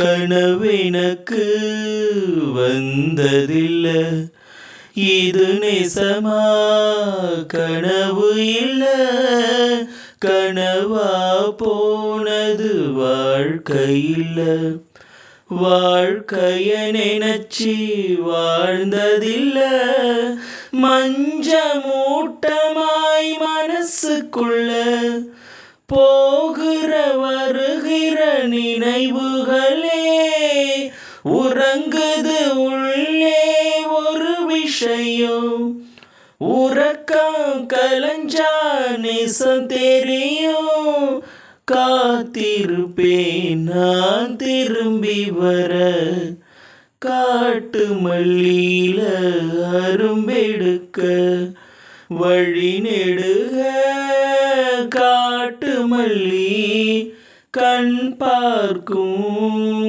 கனவெனக்கு வந்ததில்ல, இது நெசமா கனவு இல்ல, கனவா போனது வாழ்க்கையில்ல. வாழ்க்கைய நினைச்சி வாழ்ந்ததில்ல, மஞ்ச மூட்டமாய் மனசுக்குள்ள போகிற வருகிற நினைவுகளே உறங்குது உள்ளே ஒரு விஷயம். உறக்கம் கலஞ்சா நேசம் தெரியும், காத்திருப்பேன் நான் திரும்பி வர. காட்டு மல்லியில அரும்பெடுக்க வழி நெடுக, காட்டு மல்லி கண் பார்க்கும்.